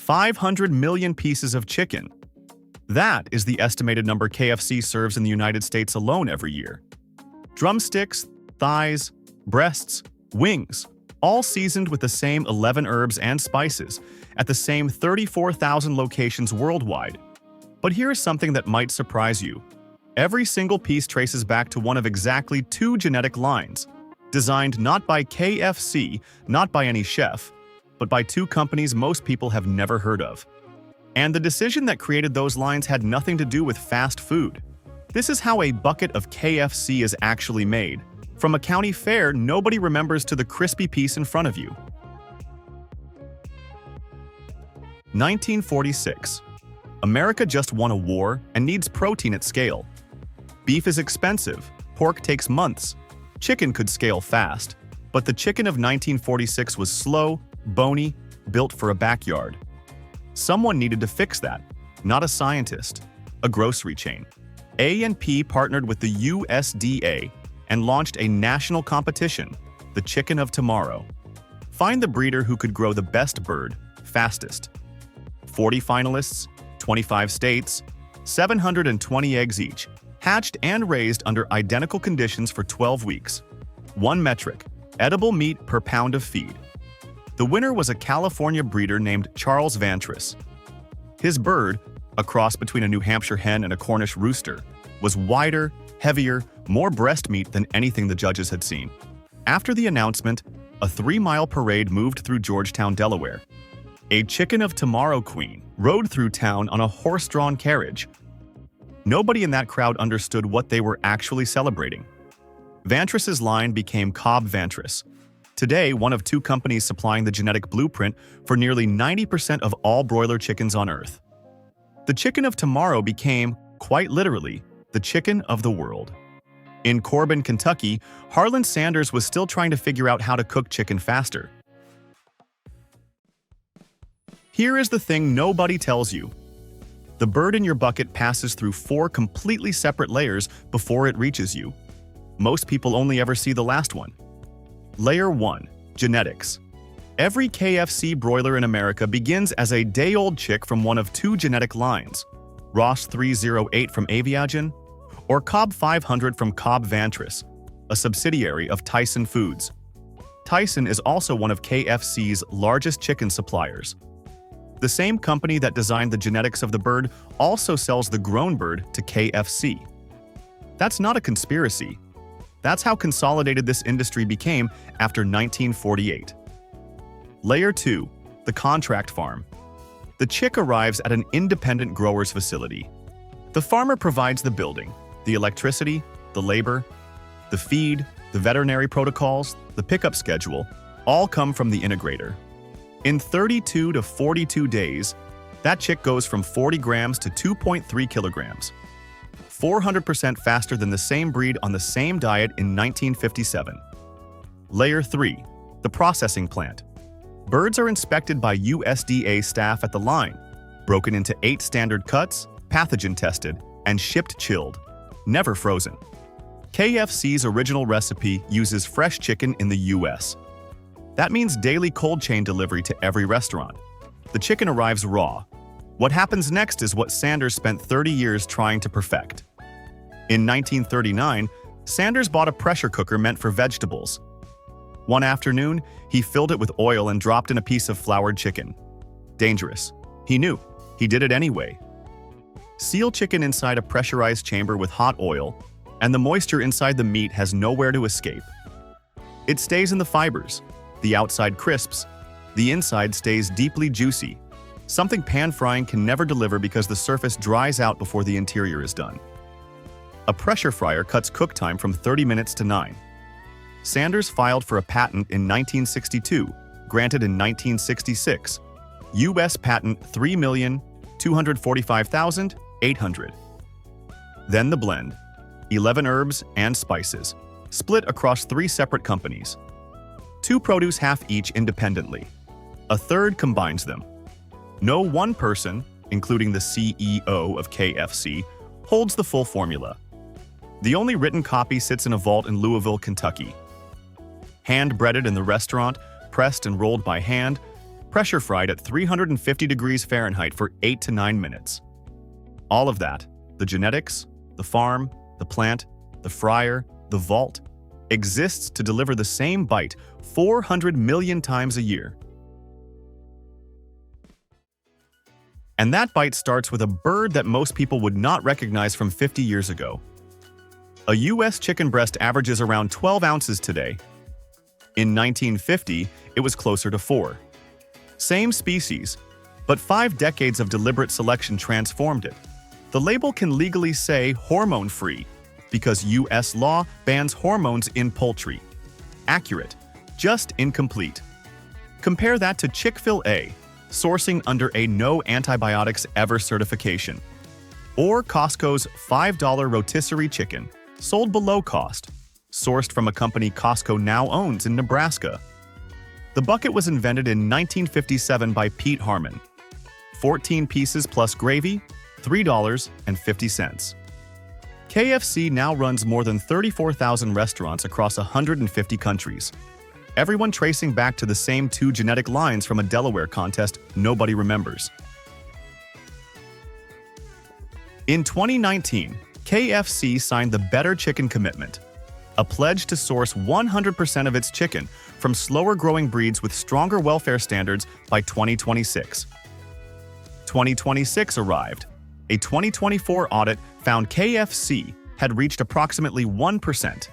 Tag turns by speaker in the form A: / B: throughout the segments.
A: 500 million pieces of chicken. That is the estimated number KFC serves in the United States alone every year. Drumsticks, thighs, breasts, wings, all seasoned with the same 11 herbs and spices at the same 34,000 locations worldwide. But here is something that might surprise you. Every single piece traces back to one of exactly 2 genetic lines, designed not by KFC, not by any chef, but by 2 companies most people have never heard of. And the decision that created those lines had nothing to do with fast food. This is how a bucket of KFC is actually made. From a county fair nobody remembers to the crispy piece in front of you. 1946. America just won a war and needs protein at scale. Beef is expensive, pork takes months, chicken could scale fast, but the chicken of 1946 was slow, bony, built for a backyard. Someone needed to fix that, not a scientist, a grocery chain. A&P partnered with the USDA and launched a national competition, the Chicken of Tomorrow. Find the breeder who could grow the best bird, fastest. 40 finalists, 25 states, 720 eggs each, hatched and raised under identical conditions for 12 weeks. One metric, edible meat per pound of feed. The winner was a California breeder named Charles Vantris. His bird, a cross between a New Hampshire hen and a Cornish rooster, was wider, heavier, more breast meat than anything the judges had seen. After the announcement, a 3-mile parade moved through Georgetown, Delaware. A Chicken of Tomorrow queen rode through town on a horse-drawn carriage. Nobody in that crowd understood what they were actually celebrating. Vantris's line became Cobb Vantris, today one of 2 companies supplying the genetic blueprint for nearly 90% of all broiler chickens on Earth. The Chicken of Tomorrow became, quite literally, the chicken of the world. In Corbin, Kentucky, Harlan Sanders was still trying to figure out how to cook chicken faster. Here is the thing nobody tells you. The bird in your bucket passes through 4 completely separate layers before it reaches you. Most people only ever see the last one. Layer 1. Genetics. Every KFC broiler in America begins as a day-old chick from one of 2 genetic lines, Ross 308 from Aviagen, or Cobb 500 from Cobb Vantris, a subsidiary of Tyson Foods. Tyson is also one of KFC's largest chicken suppliers. The same company that designed the genetics of the bird also sells the grown bird to KFC. That's not a conspiracy. That's how consolidated this industry became after 1948. Layer 2. The contract farm. The chick arrives at an independent grower's facility. The farmer provides the building, the electricity, the labor, the feed, the veterinary protocols, the pickup schedule, all come from the integrator. In 32 to 42 days, that chick goes from 40 grams to 2.3 kilograms. 400% faster than the same breed on the same diet in 1957. Layer 3. The processing plant. Birds are inspected by USDA staff at the line, broken into 8 standard cuts, pathogen tested, and shipped chilled, never frozen. KFC's original recipe uses fresh chicken in the US. That means daily cold chain delivery to every restaurant. The chicken arrives raw. What happens next is what Sanders spent 30 years trying to perfect. In 1939, Sanders bought a pressure cooker meant for vegetables. One afternoon, he filled it with oil and dropped in a piece of floured chicken. Dangerous. He knew. He did it anyway. Seal chicken inside a pressurized chamber with hot oil, and the moisture inside the meat has nowhere to escape. It stays in the fibers. The outside crisps. The inside stays deeply juicy. Something pan frying can never deliver because the surface dries out before the interior is done. A pressure fryer cuts cook time from 30 minutes to 9. Sanders filed for a patent in 1962, granted in 1966. U.S. Patent 3,245,800. Then the blend. 11 herbs and spices, split across 3 separate companies. 2 produce half each independently. A third combines them. No one person, including the CEO of KFC, holds the full formula. The only written copy sits in a vault in Louisville, Kentucky. Hand-breaded in the restaurant, pressed and rolled by hand, pressure fried at 350 degrees Fahrenheit for 8 to 9 minutes. All of that, the genetics, the farm, the plant, the fryer, the vault, exists to deliver the same bite 400 million times a year. And that bite starts with a bird that most people would not recognize from 50 years ago. A U.S. chicken breast averages around 12 ounces today. In 1950, it was closer to 4. Same species, but 5 decades of deliberate selection transformed it. The label can legally say hormone-free because U.S. law bans hormones in poultry. Accurate, just incomplete. Compare that to Chick-fil-A, sourcing under a no antibiotics ever certification. Or Costco's $5 rotisserie chicken, sold below cost, sourced from a company Costco now owns in Nebraska. The bucket was invented in 1957 by Pete Harmon. 14 pieces plus gravy, $3.50. KFC now runs more than 34,000 restaurants across 150 countries. Everyone tracing back to the same 2 genetic lines from a Delaware contest nobody remembers. In 2019, KFC signed the Better Chicken Commitment, a pledge to source 100% of its chicken from slower-growing breeds with stronger welfare standards by 2026. 2026 arrived. A 2024 audit found KFC had reached approximately 1%.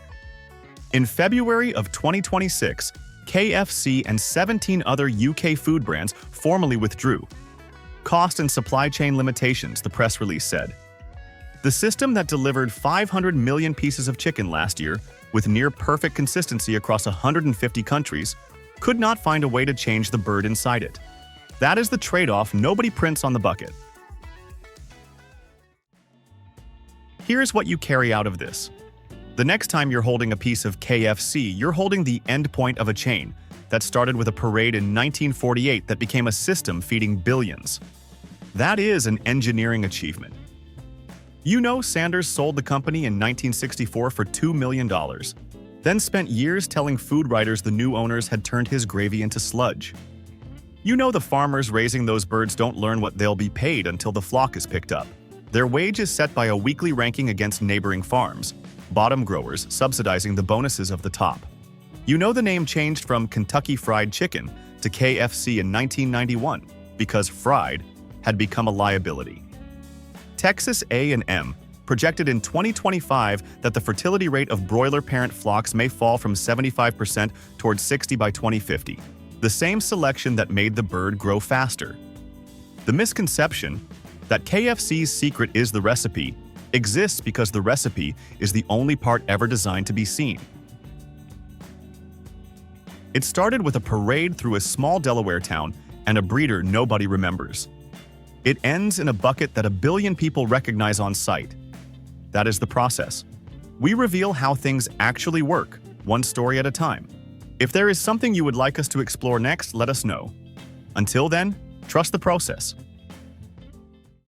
A: In February of 2026, KFC and 17 other UK food brands formally withdrew. Cost and supply chain limitations, the press release said. The system that delivered 500 million pieces of chicken last year, with near-perfect consistency across 150 countries, could not find a way to change the bird inside it. That is the trade-off nobody prints on the bucket. Here's what you carry out of this. The next time you're holding a piece of KFC, you're holding the end point of a chain that started with a parade in 1948 that became a system feeding billions. That is an engineering achievement. You know, Sanders sold the company in 1964 for $2 million, then spent years telling food writers the new owners had turned his gravy into sludge. You know the farmers raising those birds don't learn what they'll be paid until the flock is picked up. Their wage is set by a weekly ranking against neighboring farms, bottom growers subsidizing the bonuses of the top. You know the name changed from Kentucky Fried Chicken to KFC in 1991 because fried had become a liability. Texas A&M projected in 2025 that the fertility rate of broiler parent flocks may fall from 75% towards 60% by 2050, the same selection that made the bird grow faster. The misconception that KFC's secret is the recipe exists because the recipe is the only part ever designed to be seen. It started with a parade through a small Delaware town and a breeder nobody remembers. It ends in a bucket that 1 billion people recognize on sight. That is the process. We reveal how things actually work, one story at a time. If there is something you would like us to explore next, let us know. Until then, trust the process.